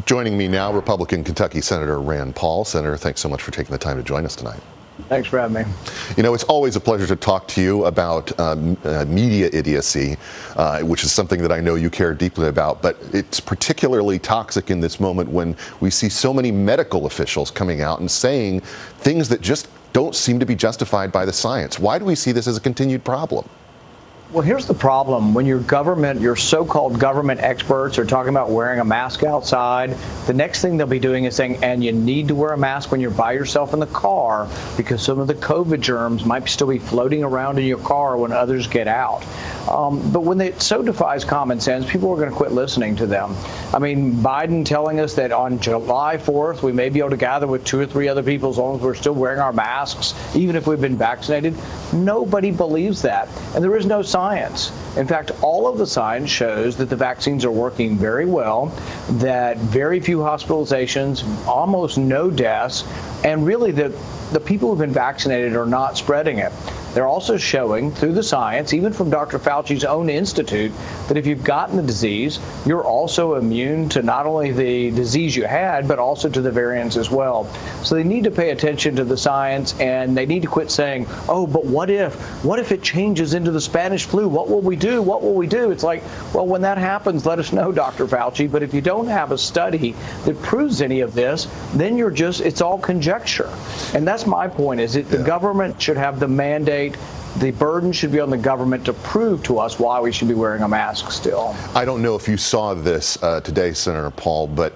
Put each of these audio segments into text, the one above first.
Joining me now, Republican Kentucky Senator Rand Paul. Senator, thanks so much for taking the time to join us tonight. Thanks for having me. You know, it's always a pleasure to talk to you about media idiocy, which is something that I know you care deeply about, but it's particularly toxic in this moment when we see so many medical officials coming out and saying things that just don't seem to be justified by the science. Why do we see this as a continued problem? Well, here's the problem. When your so-called government experts are talking about wearing a mask outside, the next thing they'll be doing is saying, and you need to wear a mask when you're by yourself in the car because some of the COVID germs might still be floating around in your car when others get out. But when it so defies common sense, people are going to quit listening to them. I mean, Biden telling us that on July 4th, we may be able to gather with 2 or 3 other people as long as we're still wearing our masks, even if we've been vaccinated. Nobody believes that. And there is no science. In fact, all of the science shows that the vaccines are working very well, that very few hospitalizations, almost no deaths, and really the people who've been vaccinated are not spreading it. They're also showing through the science, even from Dr. Fauci's own institute, that if you've gotten the disease, you're also immune to not only the disease you had, but also to the variants as well. So they need to pay attention to the science, and they need to quit saying, oh, but what if it changes into the Spanish flu? What will we do? What will we do? It's like, well, when that happens, let us know, Dr. Fauci. But if you don't have a study that proves any of this, then it's all conjecture. And that's my point, is that the government should have the mandate. The burden should be on the government to prove to us why we should be wearing a mask still. I don't know if you saw this today, Senator Paul, but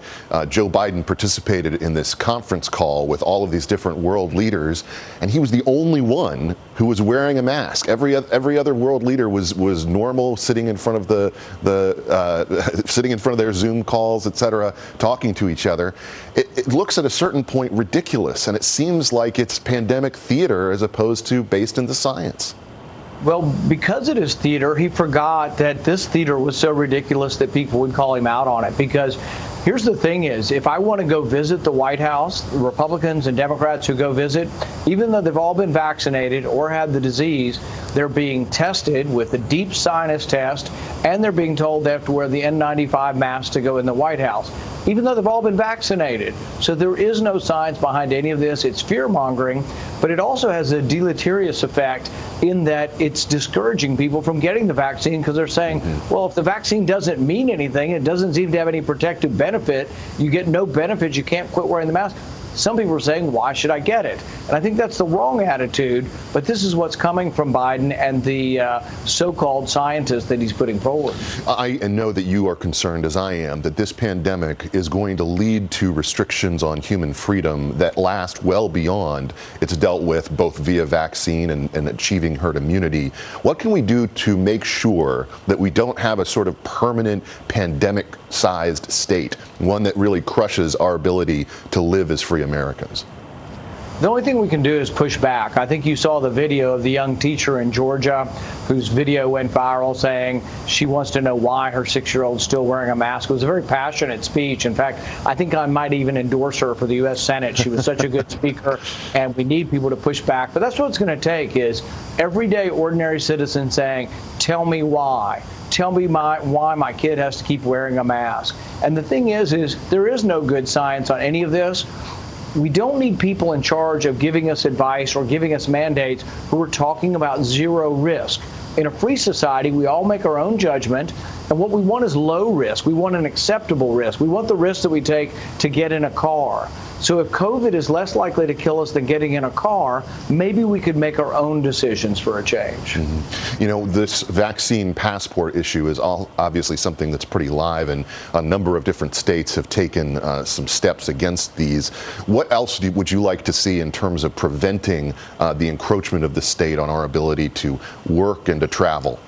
Joe Biden participated in this conference call with all of these different world leaders, and he was the only one who was wearing a mask. Every other world leader was normal, sitting in front of sitting in front of their Zoom calls, etc., talking to each other. It looks at a certain point ridiculous, and it seems like it's pandemic theater as opposed to based in the science. Well, because it is theater, he forgot that this theater was so ridiculous that people would call him out on it. Because here's the thing is, if I want to go visit the White House, the Republicans and Democrats who go visit, even though they've all been vaccinated or had the disease, they're being tested with a deep sinus test, and they're being told they have to wear the N95 mask to go in the White House, even though they've all been vaccinated. So there is no science behind any of this. It's fear-mongering, but it also has a deleterious effect in that it's discouraging people from getting the vaccine because they're saying, well, if the vaccine doesn't mean anything, it doesn't seem to have any protective benefit, you get no benefit, you can't quit wearing the mask. Some people are saying, why should I get it? And I think that's the wrong attitude, but this is what's coming from Biden and the so-called scientists that he's putting forward. I know that you are concerned, as I am, that this pandemic is going to lead to restrictions on human freedom that last well beyond it's dealt with both via vaccine and achieving herd immunity. What can we do to make sure that we don't have a sort of permanent pandemic-sized state, one that really crushes our ability to live as free Americans? The only thing we can do is push back. I think you saw the video of the young teacher in Georgia whose video went viral saying she wants to know why her 6-year-old's still wearing a mask. It was a very passionate speech. In fact, I think I might even endorse her for the U.S. Senate. She was such a good speaker, and we need people to push back. But that's what it's going to take, is everyday ordinary citizens saying, tell me why. Tell me why my kid has to keep wearing a mask. And the thing is there is no good science on any of this. We don't need people in charge of giving us advice or giving us mandates who are talking about zero risk. In a free society, we all make our own judgment, and what we want is low risk. We want an acceptable risk. We want the risk that we take to get in a car. So if COVID is less likely to kill us than getting in a car, maybe we could make our own decisions for a change. You know, this vaccine passport issue is obviously something that's pretty live, and a number of different states have taken some steps against these. What else would you like to see in terms of preventing the encroachment of the state on our ability to work and to travel?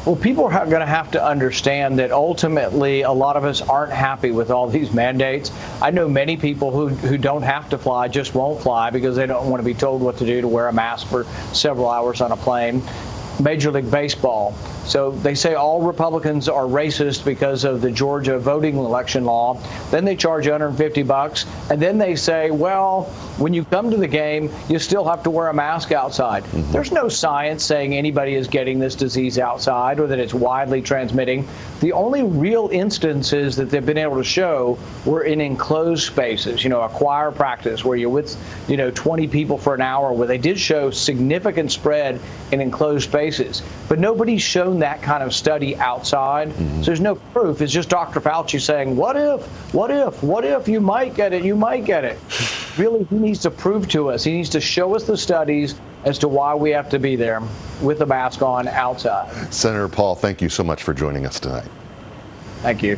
Well, people are going to have to understand that ultimately a lot of us aren't happy with all these mandates. I know many people who don't have to fly, just won't fly because they don't want to be told what to do, to wear a mask for several hours on a plane. Major League Baseball So they say all Republicans are racist because of the Georgia voting election law. Then they charge $150, and then they say, well, when you come to the game, you still have to wear a mask outside. There's no science saying anybody is getting this disease outside or that it's widely transmitting. The only real instances that they've been able to show were in enclosed spaces, a choir practice where you're with, 20 people for an hour, where they did show significant spread in enclosed spaces. But nobody's shown that kind of study outside. So there's no proof. It's just Dr. Fauci saying, what if you might get it? Really, he needs to prove to us. He needs to show us the studies as to why we have to be there with a mask on outside. Senator Paul, thank you so much for joining us tonight. Thank you.